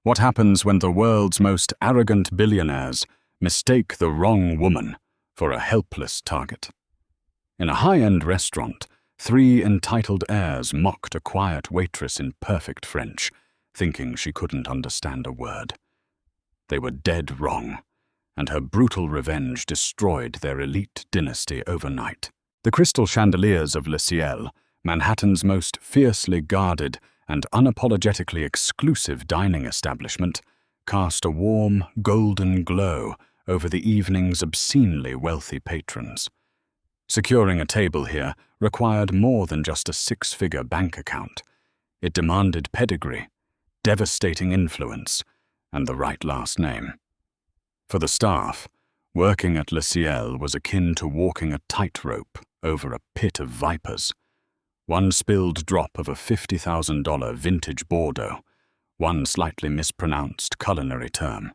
What happens when the world's most arrogant billionaires mistake the wrong woman for a helpless target? In a high-end restaurant, 3 entitled heirs mocked a quiet waitress in perfect French, thinking she couldn't understand a word. They were dead wrong, and her brutal revenge destroyed their elite dynasty overnight. The crystal chandeliers of Le Ciel, Manhattan's most fiercely guarded and unapologetically exclusive dining establishment, cast a warm, golden glow over the evening's obscenely wealthy patrons. Securing a table here required more than just a 6-figure bank account. It demanded pedigree, devastating influence, and the right last name. For the staff, working at Le Ciel was akin to walking a tightrope over a pit of vipers. One spilled drop of a $50,000 vintage Bordeaux, one slightly mispronounced culinary term,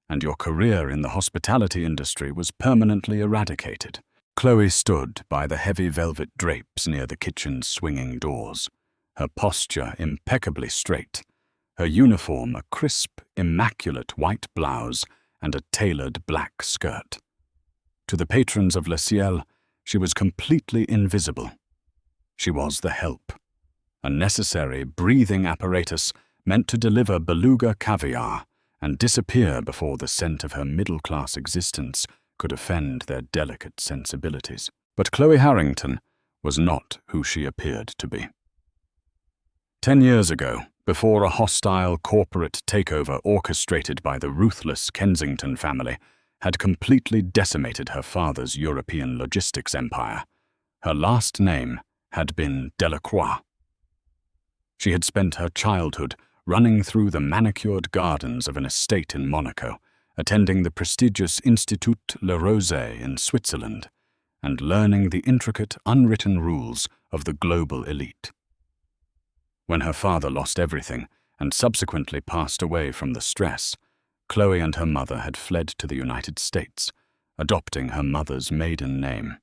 and your career in the hospitality industry was permanently eradicated. Chloe stood by the heavy velvet drapes near the kitchen's swinging doors, her posture impeccably straight, her uniform a crisp, immaculate white blouse and a tailored black skirt. To the patrons of Le Ciel, she was completely invisible. She was the help, a necessary breathing apparatus meant to deliver beluga caviar and disappear before the scent of her middle-class existence could offend their delicate sensibilities. But Chloe Harrington was not who she appeared to be. 10 years ago, before a hostile corporate takeover orchestrated by the ruthless Kensington family had completely decimated her father's European logistics empire, her last name had been Delacroix. She had spent her childhood running through the manicured gardens of an estate in Monaco, attending the prestigious Institut Le Rosé in Switzerland, and learning the intricate, unwritten rules of the global elite. When her father lost everything and subsequently passed away from the stress, Chloe and her mother had fled to the United States, adopting her mother's maiden name.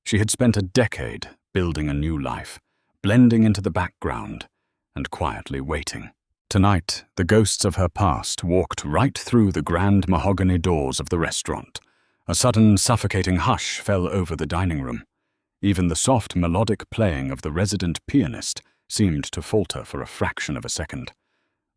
She had spent a decade building a new life, blending into the background, and quietly waiting. Tonight, the ghosts of her past walked right through the grand mahogany doors of the restaurant. A sudden, suffocating hush fell over the dining room. Even the soft, melodic playing of the resident pianist seemed to falter for a fraction of a second.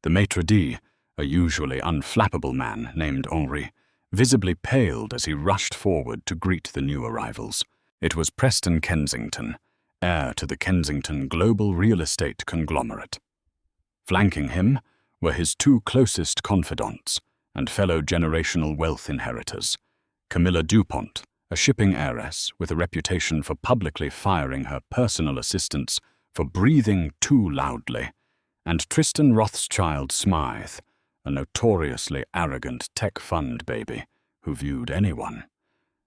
The maitre d', a usually unflappable man named Henri, visibly paled as he rushed forward to greet the new arrivals. It was Preston Kensington, heir to the Kensington global real estate conglomerate. Flanking him were his 2 closest confidants and fellow generational wealth inheritors, Camilla Dupont, a shipping heiress with a reputation for publicly firing her personal assistants for breathing too loudly, and Tristan Rothschild Smythe, a notoriously arrogant tech fund baby who viewed anyone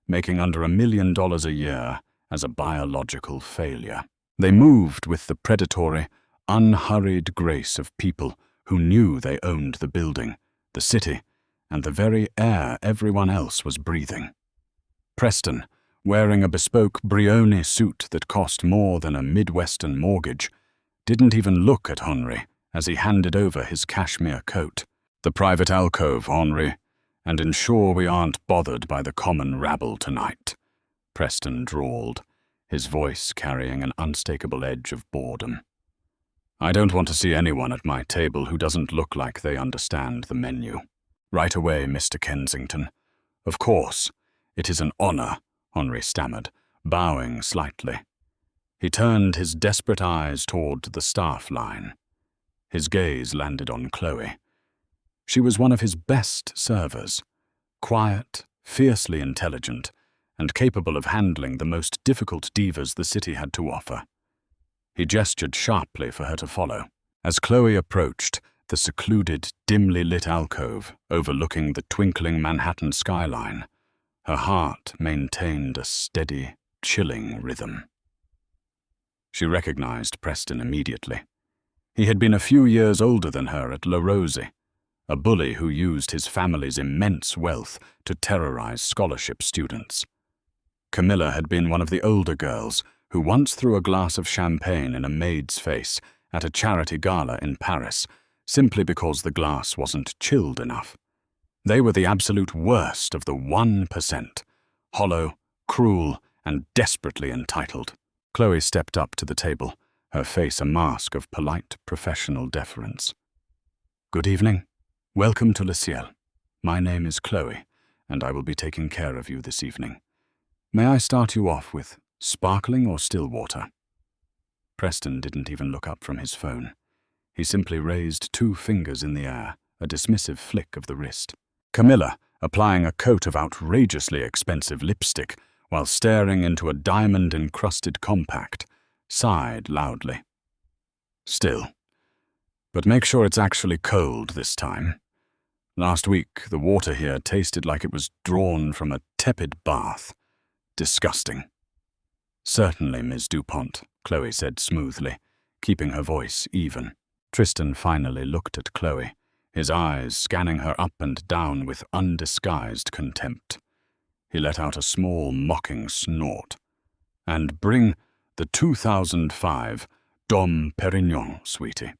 making under $1 million a year as a biological failure. They moved with the predatory, unhurried grace of people who knew they owned the building, the city, and the very air everyone else was breathing. Preston, wearing a bespoke Brioni suit that cost more than a Midwestern mortgage, didn't even look at Henri as he handed over his cashmere coat. "The private alcove, Henri, and ensure we aren't bothered by the common rabble tonight," Preston drawled, his voice carrying an unmistakable edge of boredom. "I don't want to see anyone at my table who doesn't look like they understand the menu." "Right away, Mr. Kensington. Of course, it is an honor," Henri stammered, bowing slightly. He turned his desperate eyes toward the staff line. His gaze landed on Chloe. She was one of his best servers, quiet, fiercely intelligent, and capable of handling the most difficult divas the city had to offer. He gestured sharply for her to follow. As Chloe approached the secluded, dimly lit alcove overlooking the twinkling Manhattan skyline, her heart maintained a steady, chilling rhythm. She recognized Preston immediately. He had been a few years older than her at La Rose, a bully who used his family's immense wealth to terrorize scholarship students. Camilla had been one of the older girls who once threw a glass of champagne in a maid's face at a charity gala in Paris, simply because the glass wasn't chilled enough. They were the absolute worst of the 1%, hollow, cruel, and desperately entitled. Chloe stepped up to the table, her face a mask of polite professional deference. "Good evening. Welcome to Le Ciel. My name is Chloe, and I will be taking care of you this evening. May I start you off with sparkling or still water?" Preston didn't even look up from his phone. He simply raised 2 fingers in the air, a dismissive flick of the wrist. Camilla, applying a coat of outrageously expensive lipstick while staring into a diamond-encrusted compact, sighed loudly. "Still. But make sure it's actually cold this time. Last week, the water here tasted like it was drawn from a tepid bath. Disgusting." "Certainly, Ms. Dupont," Chloe said smoothly, keeping her voice even. Tristan finally looked at Chloe, his eyes scanning her up and down with undisguised contempt. He let out a small, mocking snort. "And bring the 2005 Dom Perignon, sweetie.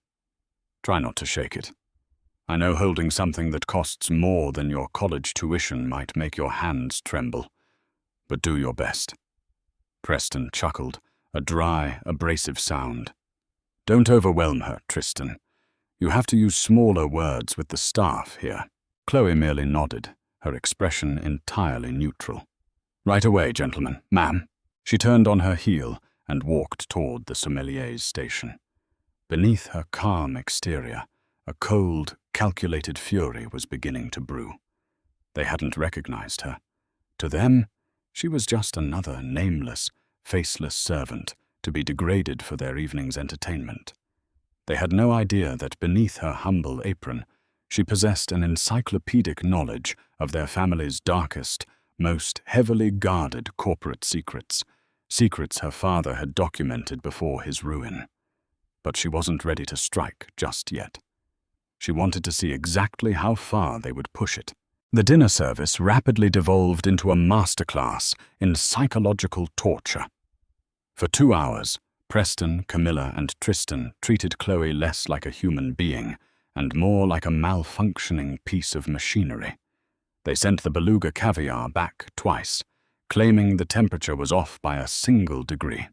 Try not to shake it. I know holding something that costs more than your college tuition might make your hands tremble, but do your best." Preston chuckled, a dry, abrasive sound. "Don't overwhelm her, Tristan. You have to use smaller words with the staff here." Chloe merely nodded, her expression entirely neutral. "Right away, gentlemen. Ma'am." She turned on her heel and walked toward the sommelier's station. Beneath her calm exterior, a cold, calculated fury was beginning to brew. They hadn't recognized her. To them, she was just another nameless, faceless servant to be degraded for their evening's entertainment. They had no idea that beneath her humble apron, she possessed an encyclopedic knowledge of their family's darkest, most heavily guarded corporate secrets, secrets her father had documented before his ruin. But she wasn't ready to strike just yet. She wanted to see exactly how far they would push it. The dinner service rapidly devolved into a masterclass in psychological torture. For 2 hours, Preston, Camilla, and Tristan treated Chloe less like a human being and more like a malfunctioning piece of machinery. They sent the beluga caviar back twice, claiming the temperature was off by a single degree.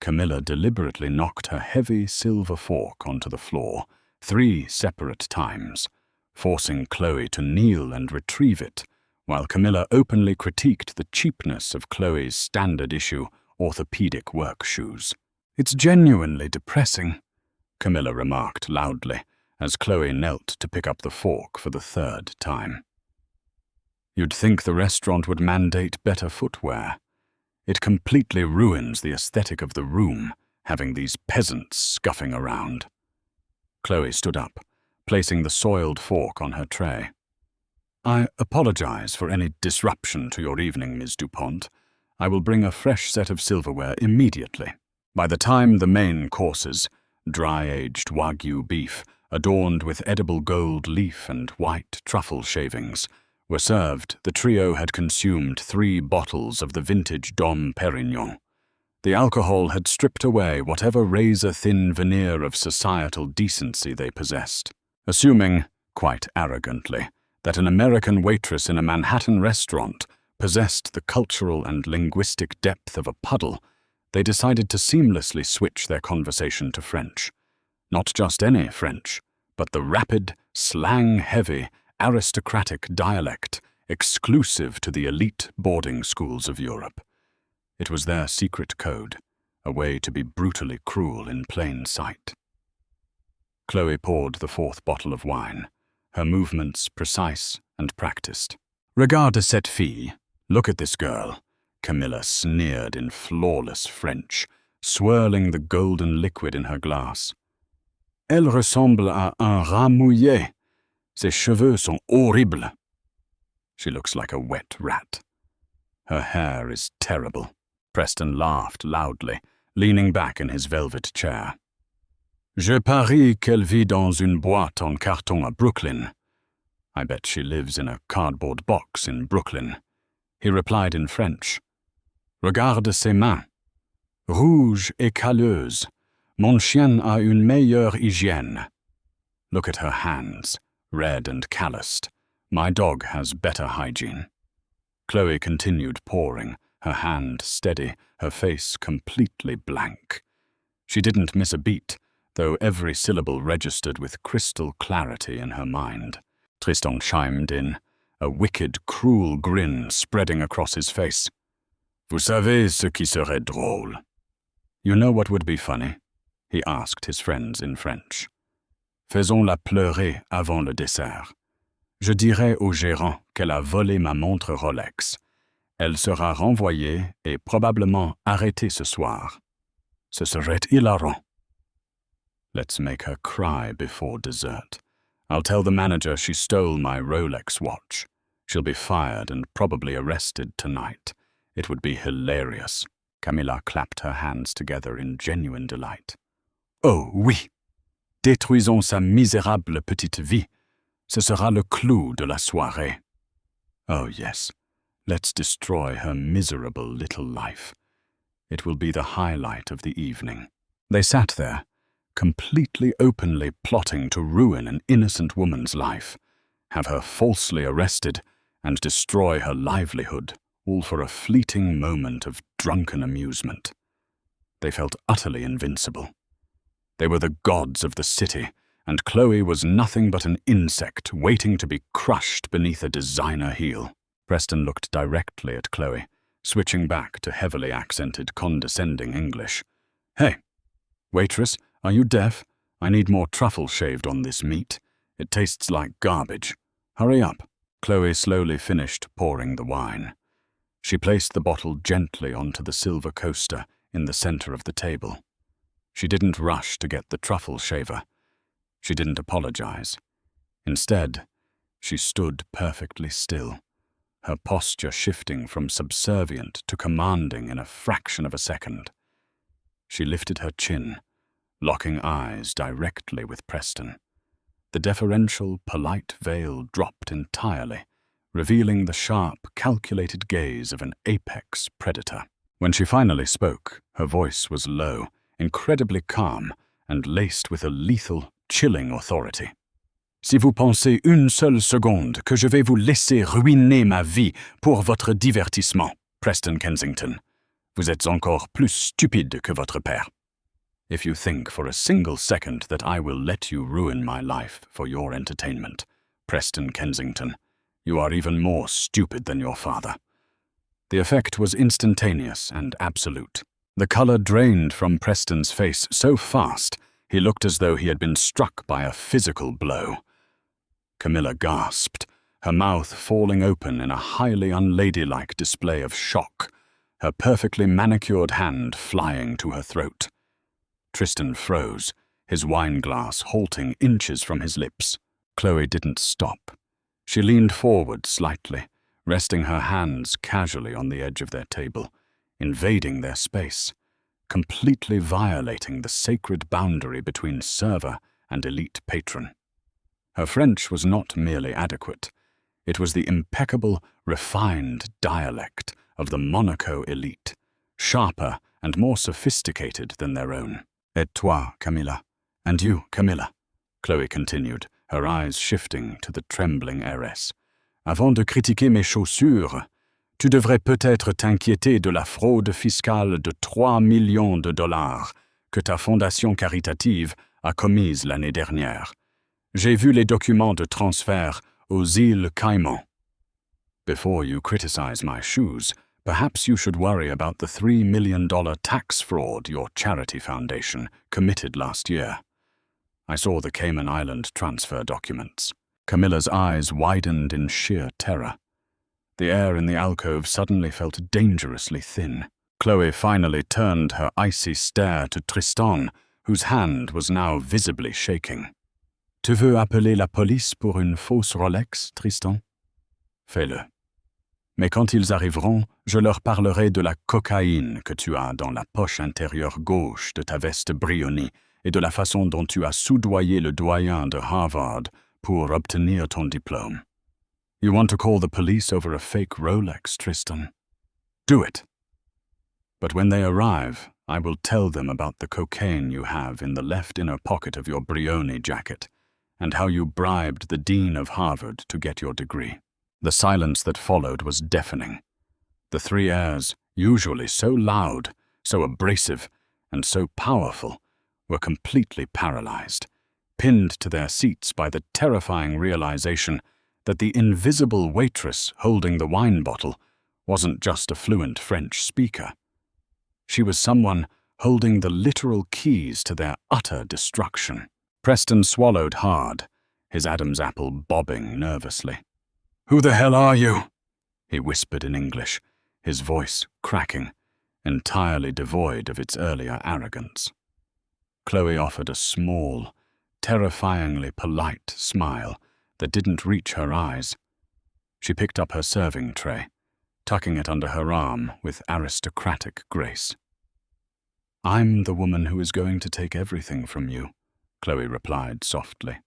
Camilla deliberately knocked her heavy silver fork onto the floor 3 separate times, forcing Chloe to kneel and retrieve it, while Camilla openly critiqued the cheapness of Chloe's standard-issue orthopedic work shoes. "It's genuinely depressing," Camilla remarked loudly, as Chloe knelt to pick up the fork for the 3rd time. "You'd think the restaurant would mandate better footwear. It completely ruins the aesthetic of the room, having these peasants scuffing around." Chloe stood up, placing the soiled fork on her tray. "I apologize for any disruption to your evening, Ms. Dupont. I will bring a fresh set of silverware immediately." By the time the main courses, dry-aged Wagyu beef, adorned with edible gold leaf and white truffle shavings, were served, the trio had consumed 3 bottles of the vintage Dom Perignon. The alcohol had stripped away whatever razor-thin veneer of societal decency they possessed. Assuming, quite arrogantly, that an American waitress in a Manhattan restaurant possessed the cultural and linguistic depth of a puddle, they decided to seamlessly switch their conversation to French. Not just any French, but the rapid, slang-heavy, aristocratic dialect exclusive to the elite boarding schools of Europe. It was their secret code, a way to be brutally cruel in plain sight. Chloe poured the 4th bottle of wine, her movements precise and practiced. "Regarde cette fille. Look at this girl," Camilla sneered in flawless French, swirling the golden liquid in her glass. "Elle ressemble à un rat mouillé. Ses cheveux sont horribles. She looks like a wet rat. Her hair is terrible." Preston laughed loudly, leaning back in his velvet chair. "Je parie qu'elle vit dans une boîte en carton à Brooklyn. I bet she lives in a cardboard box in Brooklyn." He replied in French. "Regarde ses mains. Rouges et calleuses. Mon chien a une meilleure hygiène. Look at her hands, red and calloused. My dog has better hygiene. Chloe continued pouring, her hand steady, her face completely blank. She didn't miss a beat, though every syllable registered with crystal clarity in her mind. Tristan chimed in, a wicked, cruel grin spreading across his face. Vous savez ce qui serait drôle? You know what would be funny? He asked his friends in French. Faisons-la pleurer avant le dessert. Je dirai au gérant qu'elle a volé ma montre Rolex. Elle sera renvoyée et probablement arrêtée ce soir. Ce serait hilarant. Let's make her cry before dessert. I'll tell the manager she stole my Rolex watch. She'll be fired and probably arrested tonight. It would be hilarious. Camilla clapped her hands together in genuine delight. Oh oui! Détruisons sa misérable petite vie. Ce sera le clou de la soirée. Oh yes, let's destroy her miserable little life. It will be the highlight of the evening. They sat there, completely openly plotting to ruin an innocent woman's life, have her falsely arrested, and destroy her livelihood, all for a fleeting moment of drunken amusement. They felt utterly invincible. They were the gods of the city, and Chloe was nothing but an insect waiting to be crushed beneath a designer heel. Preston looked directly at Chloe, switching back to heavily accented, condescending English. Hey, waitress, are you deaf? I need more truffle shaved on this meat. It tastes like garbage. Hurry up. Chloe slowly finished pouring the wine. She placed the bottle gently onto the silver coaster in the center of the table. She didn't rush to get the truffle shaver. She didn't apologize. Instead, she stood perfectly still, her posture shifting from subservient to commanding in a fraction of a second. She lifted her chin, locking eyes directly with Preston. The deferential, polite veil dropped entirely, revealing the sharp, calculated gaze of an apex predator. When she finally spoke, her voice was low, incredibly calm, and laced with a lethal, chilling authority. Si vous pensez une seule seconde que je vais vous laisser ruiner ma vie pour votre divertissement, Preston Kensington, vous êtes encore plus stupide que votre père. If you think for a single second that I will let you ruin my life for your entertainment, Preston Kensington, you are even more stupid than your father. The effect was instantaneous and absolute. The color drained from Preston's face so fast, he looked as though he had been struck by a physical blow. Camilla gasped, her mouth falling open in a highly unladylike display of shock, her perfectly manicured hand flying to her throat. Tristan froze, his wineglass halting inches from his lips. Chloe didn't stop. She leaned forward slightly, resting her hands casually on the edge of their table, invading their space, completely violating the sacred boundary between server and elite patron. Her French was not merely adequate. It was the impeccable, refined dialect of the Monaco elite, sharper and more sophisticated than their own. Et toi, Camilla. And you, Camilla, Chloe continued, her eyes shifting to the trembling heiress. Avant de critiquer mes chaussures, tu devrais peut-être t'inquiéter de la fraude fiscale de 3 millions de dollars que ta fondation caritative a commise l'année dernière. J'ai vu les documents de transfert aux îles Caïmans. Before you criticize my shoes, perhaps you should worry about the $3 million tax fraud your charity foundation committed last year. I saw the Cayman Island transfer documents. Camilla's eyes widened in sheer terror. The air in the alcove suddenly felt dangerously thin. Chloe finally turned her icy stare to Tristan, whose hand was now visibly shaking. Tu veux appeler la police pour une fausse Rolex, Tristan? Fais-le. Mais quand ils arriveront, je leur parlerai de la cocaïne que tu as dans la poche intérieure gauche de ta veste Brioni et de la façon dont tu as soudoyé le doyen de Harvard pour obtenir ton diplôme. You want to call the police over a fake Rolex, Tristan? Do it. But when they arrive, I will tell them about the cocaine you have in the left inner pocket of your Brioni jacket, and how you bribed the dean of Harvard to get your degree. The silence that followed was deafening. The three heirs, usually so loud, so abrasive, and so powerful, were completely paralyzed, pinned to their seats by the terrifying realization that the invisible waitress holding the wine bottle wasn't just a fluent French speaker. She was someone holding the literal keys to their utter destruction. Preston swallowed hard, his Adam's apple bobbing nervously. "Who the hell are you?" he whispered in English, his voice cracking, entirely devoid of its earlier arrogance. Chloe offered a small, terrifyingly polite smile that didn't reach her eyes. She picked up her serving tray, tucking it under her arm with aristocratic grace. "I'm the woman who is going to take everything from you," Chloe replied softly.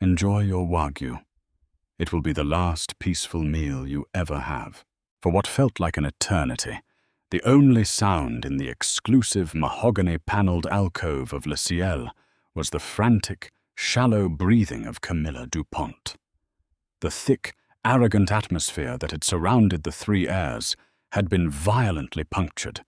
"Enjoy your wagyu. It will be the last peaceful meal you ever have." For what felt like an eternity, the only sound in the exclusive mahogany-paneled alcove of Le Ciel was the frantic, shallow breathing of Camilla Dupont. The thick, arrogant atmosphere that had surrounded the three heirs had been violently punctured,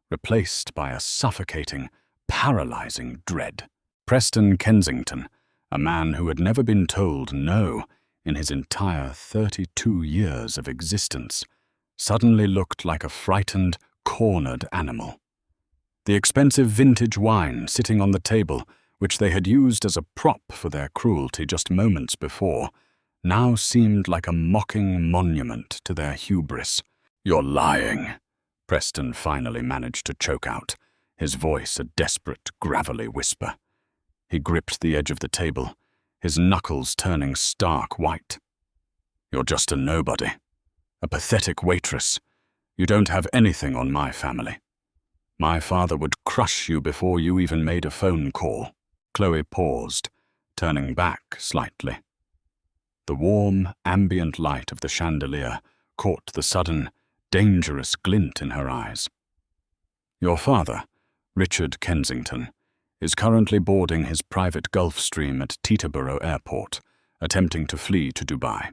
replaced by a suffocating, paralyzing dread. Preston Kensington, a man who had never been told no in his entire 32 years of existence, suddenly looked like a frightened, cornered animal. The expensive vintage wine sitting on the table, which they had used as a prop for their cruelty just moments before, now seemed like a mocking monument to their hubris. "You're lying," Preston finally managed to choke out, his voice a desperate, gravelly whisper. He gripped the edge of the table, his knuckles turning stark white. "You're just a nobody. A pathetic waitress. You don't have anything on my family. My father would crush you before you even made a phone call." Chloe paused, turning back slightly. The warm, ambient light of the chandelier caught the sudden, dangerous glint in her eyes. "Your father, Richard Kensington, is currently boarding his private Gulfstream at Teterboro Airport, attempting to flee to Dubai.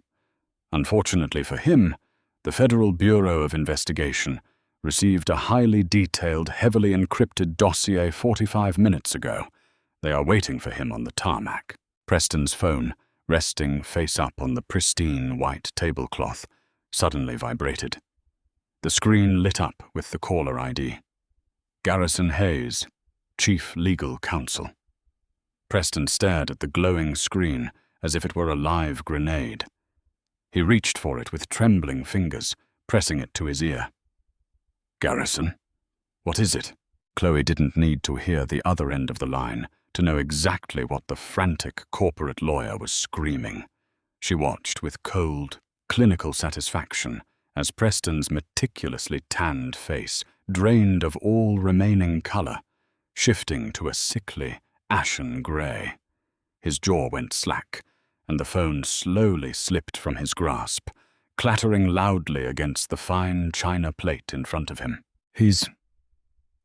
Unfortunately for him, the Federal Bureau of Investigation received a highly detailed, heavily encrypted dossier 45 minutes ago. They are waiting for him on the tarmac." Preston's phone, resting face up on the pristine white tablecloth, suddenly vibrated. The screen lit up with the caller ID. Garrison Heirs, Chief Legal Counsel. Preston stared at the glowing screen as if it were a live grenade. He reached for it with trembling fingers, pressing it to his ear. "Garrison? What is it?" Chloe didn't need to hear the other end of the line to know exactly what the frantic corporate lawyer was screaming. She watched with cold, clinical satisfaction as Preston's meticulously tanned face drained of all remaining color, shifting to a sickly, ashen gray. His jaw went slack, and the phone slowly slipped from his grasp, clattering loudly against the fine china plate in front of him.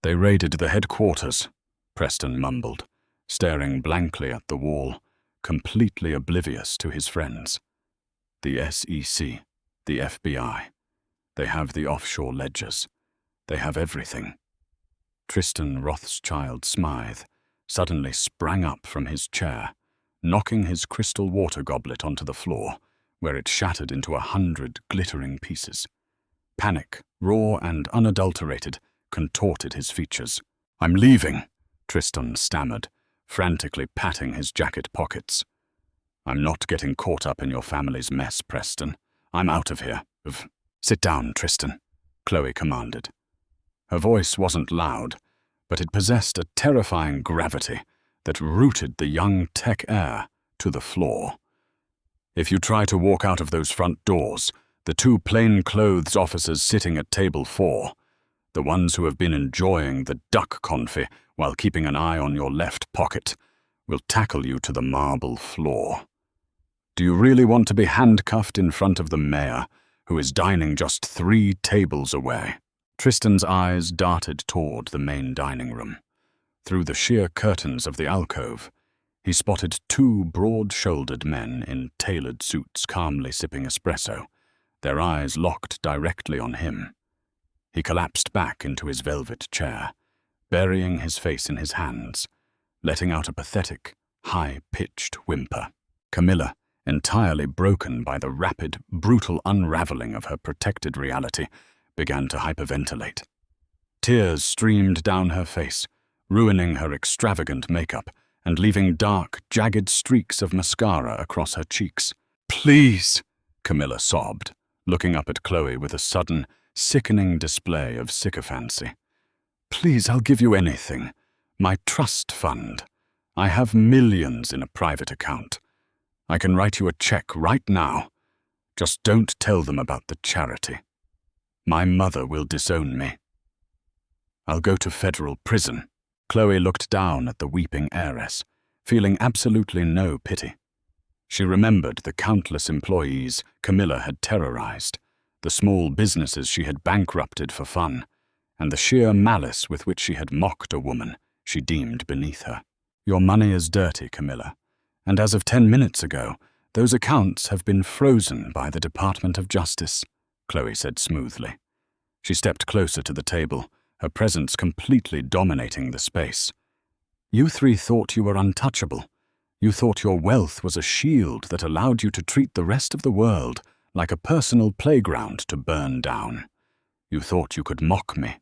They raided the headquarters," Preston mumbled, staring blankly at the wall, completely oblivious to his friends. "The SEC, the FBI. They have the offshore ledgers. They have everything." Tristan Rothschild Smythe suddenly sprang up from his chair, knocking his crystal water goblet onto the floor, where it shattered into 100 glittering pieces. Panic, raw and unadulterated, contorted his features. "I'm leaving," Tristan stammered, frantically patting his jacket pockets. "I'm not getting caught up in your family's mess, Preston. I'm out of here. Sit down, Tristan," Chloe commanded. Her voice wasn't loud, but it possessed a terrifying gravity that rooted the young tech heir to the floor. "If you try to walk out of those front doors, the two plainclothes officers sitting at table 4, the ones who have been enjoying the duck confit while keeping an eye on your left pocket, will tackle you to the marble floor. Do you really want to be handcuffed in front of the mayor, who is dining just 3 tables away?" Tristan's eyes darted toward the main dining room. Through the sheer curtains of the alcove, He spotted two broad-shouldered men in tailored suits calmly sipping espresso, their eyes locked directly on him. He collapsed back into his velvet chair, burying his face in his hands, letting out a pathetic, high-pitched whimper. Camilla, entirely broken by the rapid, brutal unraveling of her protected reality, began to hyperventilate. Tears streamed down her face, ruining her extravagant makeup and leaving dark, jagged streaks of mascara across her cheeks. "Please," Camilla sobbed, looking up at Chloe with a sudden, sickening display of sycophancy. "Please, I'll give you anything. My trust fund. I have millions in a private account. I can write you a check right now. Just don't tell them about the charity. My mother will disown me. I'll go to federal prison." Chloe looked down at the weeping heiress, feeling absolutely no pity. She remembered the countless employees Camilla had terrorized, the small businesses she had bankrupted for fun, and the sheer malice with which she had mocked a woman she deemed beneath her. "Your money is dirty, Camilla, and as of 10 minutes ago, those accounts have been frozen by the Department of Justice," Chloe said smoothly. She stepped closer to the table, her presence completely dominating the space. "You three thought you were untouchable. You thought your wealth was a shield that allowed you to treat the rest of the world like a personal playground to burn down. You thought you could mock me,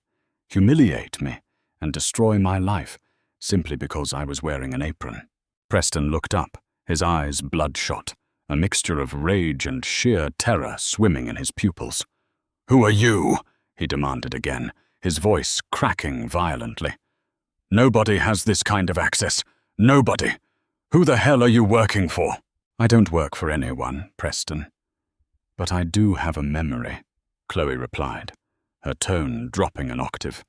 humiliate me, and destroy my life simply because I was wearing an apron." Preston looked up, his eyes bloodshot, a mixture of rage and sheer terror swimming in his pupils. "Who are you?" he demanded again, his voice cracking violently. "Nobody has this kind of access. Nobody. Who the hell are you working for?" "I don't work for anyone, Preston. But I do have a memory," Chloe replied, her tone dropping an octave,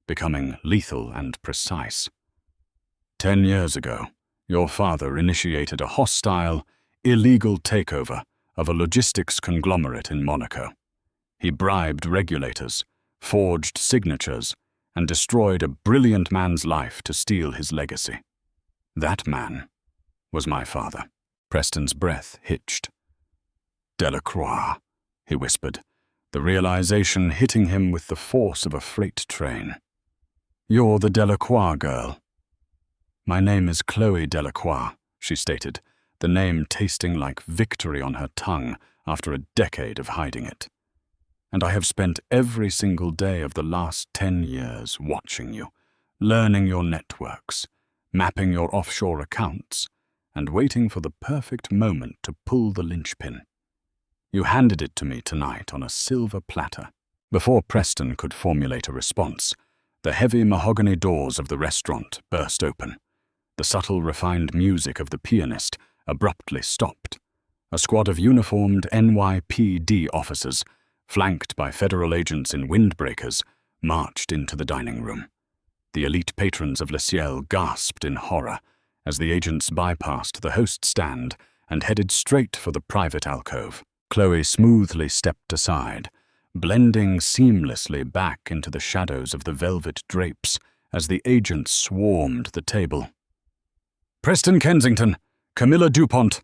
becoming lethal and precise. 10 years ago, your father initiated a hostile, illegal takeover of a logistics conglomerate in Monaco. He bribed regulators, forged signatures, and destroyed a brilliant man's life to steal his legacy. That man was my father. Preston's breath hitched. "Delacroix," he whispered, the realization hitting him with the force of a freight train. "You're the Delacroix girl." "My name is Chloe Delacroix," she stated, the name tasting like victory on her tongue after a decade of hiding it. "And I have spent every single day of the last 10 years watching you, learning your networks, mapping your offshore accounts, and waiting for the perfect moment to pull the linchpin. You handed it to me tonight on a silver platter." Before Preston could formulate a response, the heavy mahogany doors of the restaurant burst open. The subtle, refined music of the pianist abruptly stopped. A squad of uniformed NYPD officers, flanked by federal agents in windbreakers, marched into the dining room. The elite patrons of Le Ciel gasped in horror as the agents bypassed the host stand and headed straight for the private alcove. Chloe smoothly stepped aside, blending seamlessly back into the shadows of the velvet drapes as the agents swarmed the table. "Preston Kensington, Camilla DuPont,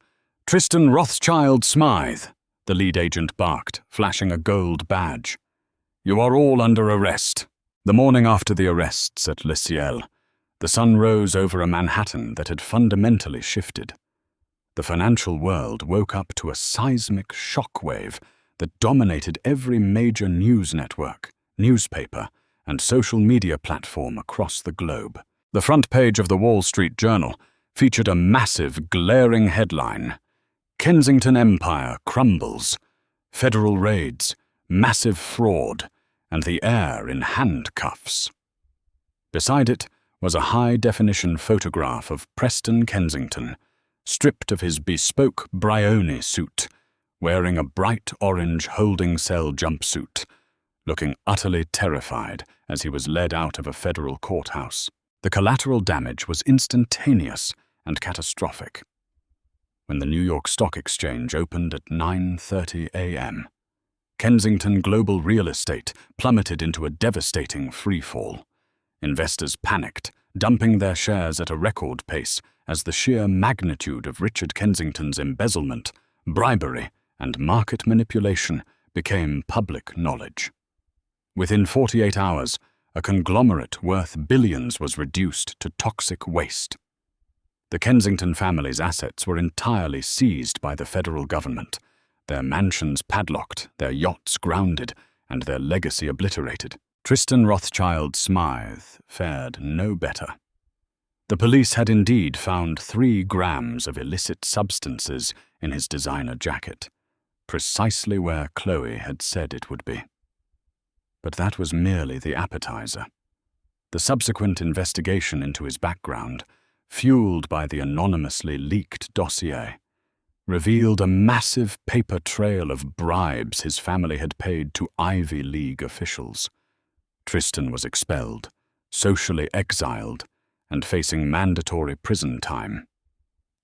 Tristan Rothschild Smythe," the lead agent barked, flashing a gold badge. "You are all under arrest." The morning after the arrests at Le Ciel, the sun rose over a Manhattan that had fundamentally shifted. The financial world woke up to a seismic shockwave that dominated every major news network, newspaper, and social media platform across the globe. The front page of the Wall Street Journal featured a massive, glaring headline: "Kensington Empire crumbles. Federal raids, massive fraud, and the heir in handcuffs." Beside it was a high-definition photograph of Preston Kensington, stripped of his bespoke Brioni suit, wearing a bright orange holding cell jumpsuit, looking utterly terrified as he was led out of a federal courthouse. The collateral damage was instantaneous and catastrophic. When the New York Stock Exchange opened at 9:30 a.m., Kensington Global Real Estate plummeted into a devastating free fall. Investors panicked, dumping their shares at a record pace as the sheer magnitude of Richard Kensington's embezzlement, bribery, and market manipulation became public knowledge. Within 48 hours, a conglomerate worth billions was reduced to toxic waste. The Kensington family's assets were entirely seized by the federal government, their mansions padlocked, their yachts grounded, and their legacy obliterated. Tristan Rothschild Smythe fared no better. The police had indeed found 3 grams of illicit substances in his designer jacket, precisely where Chloe had said it would be. But that was merely the appetizer. The subsequent investigation into his background, fueled by the anonymously leaked dossier, revealed a massive paper trail of bribes his family had paid to Ivy League officials. Tristan was expelled, socially exiled, and facing mandatory prison time.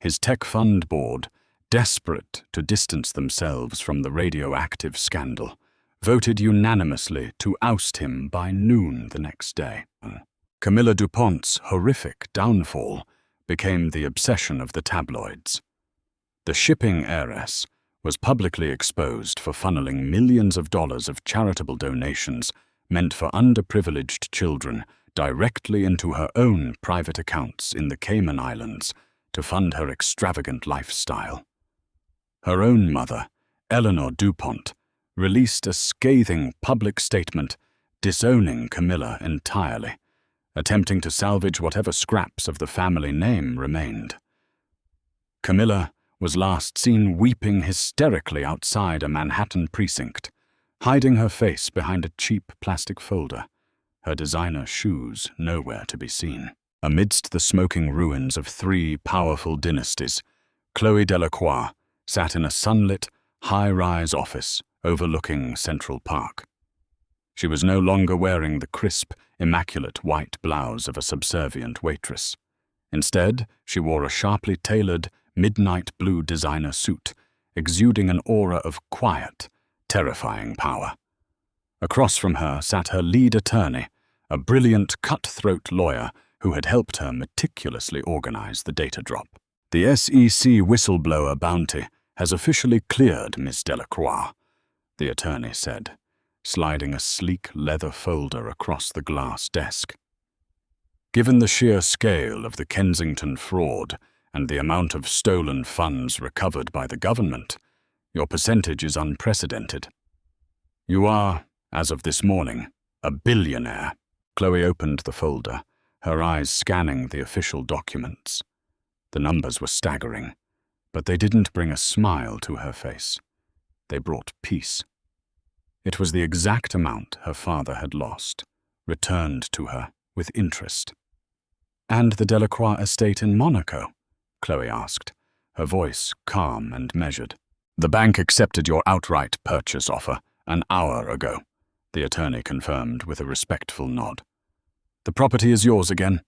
His tech fund board, desperate to distance themselves from the radioactive scandal, voted unanimously to oust him by noon the next day. Camilla DuPont's horrific downfall became the obsession of the tabloids. The shipping heiress was publicly exposed for funneling millions of dollars of charitable donations meant for underprivileged children directly into her own private accounts in the Cayman Islands to fund her extravagant lifestyle. Her own mother, Eleanor DuPont, released a scathing public statement disowning Camilla entirely, attempting to salvage whatever scraps of the family name remained. Camilla was last seen weeping hysterically outside a Manhattan precinct, hiding her face behind a cheap plastic folder, her designer shoes nowhere to be seen. Amidst the smoking ruins of 3 powerful dynasties, Chloe Delacroix sat in a sunlit, high-rise office overlooking Central Park. She was no longer wearing the crisp, immaculate white blouse of a subservient waitress. Instead, she wore a sharply tailored, midnight blue designer suit, exuding an aura of quiet, terrifying power. Across from her sat her lead attorney, a brilliant cutthroat lawyer who had helped her meticulously organize the data drop. The SEC whistleblower bounty has officially cleared Miss Delacroix, the attorney said, sliding a sleek leather folder across the glass desk. Given the sheer scale of the Kensington fraud and the amount of stolen funds recovered by the government, your percentage is unprecedented. You are, as of this morning, a billionaire. Chloe opened the folder, her eyes scanning the official documents. The numbers were staggering, but they didn't bring a smile to her face. They brought peace. It was the exact amount her father had lost, returned to her with interest. "And the Delacroix estate in Monaco?" Chloe asked, her voice calm and measured. "The bank accepted your outright purchase offer an hour ago," the attorney confirmed with a respectful nod. "The property is yours again.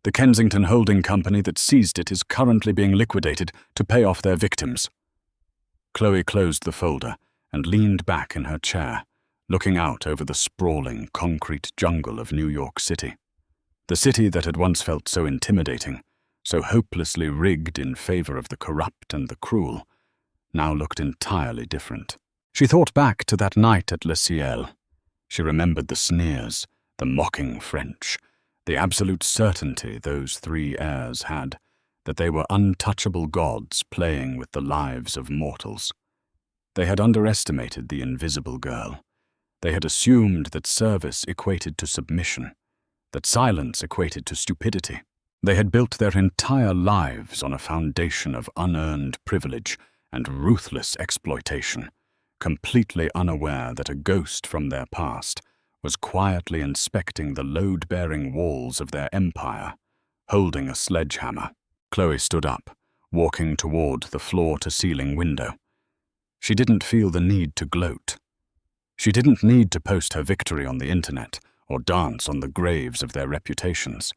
The Kensington holding company that seized it is currently being liquidated to pay off their victims." Chloe closed the folder and leaned back in her chair, looking out over the sprawling concrete jungle of New York City. The city that had once felt so intimidating, so hopelessly rigged in favor of the corrupt and the cruel, now looked entirely different. She thought back to that night at Le Ciel. She remembered the sneers, the mocking French, the absolute certainty those 3 heirs had that they were untouchable gods playing with the lives of mortals. They had underestimated the invisible girl. They had assumed that service equated to submission, that silence equated to stupidity. They had built their entire lives on a foundation of unearned privilege and ruthless exploitation, completely unaware that a ghost from their past was quietly inspecting the load-bearing walls of their empire, holding a sledgehammer. Chloe stood up, walking toward the floor-to-ceiling window. She didn't feel the need to gloat. She didn't need to post her victory on the internet or dance on the graves of their reputations.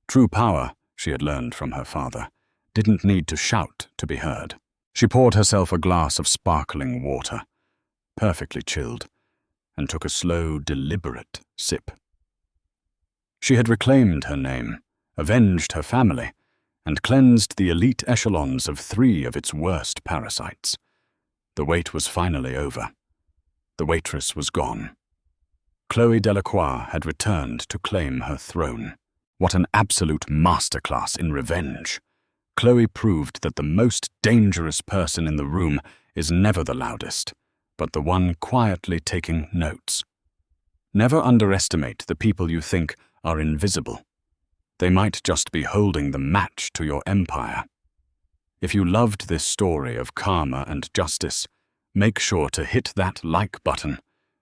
True power, she had learned from her father, didn't need to shout to be heard. She poured herself a glass of sparkling water, perfectly chilled, and took a slow, deliberate sip. She had reclaimed her name, avenged her family, and cleansed the elite echelons of 3 of its worst parasites. The wait was finally over. The waitress was gone. Chloe Delacroix had returned to claim her throne. What an absolute masterclass in revenge! Chloe proved that the most dangerous person in the room is never the loudest, but the one quietly taking notes. Never underestimate the people you think are invisible. They might just be holding the match to your empire. If you loved this story of karma and justice, make sure to hit that like button,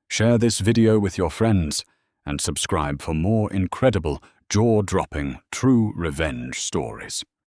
share this video with your friends, and subscribe for more incredible, jaw-dropping, true revenge stories.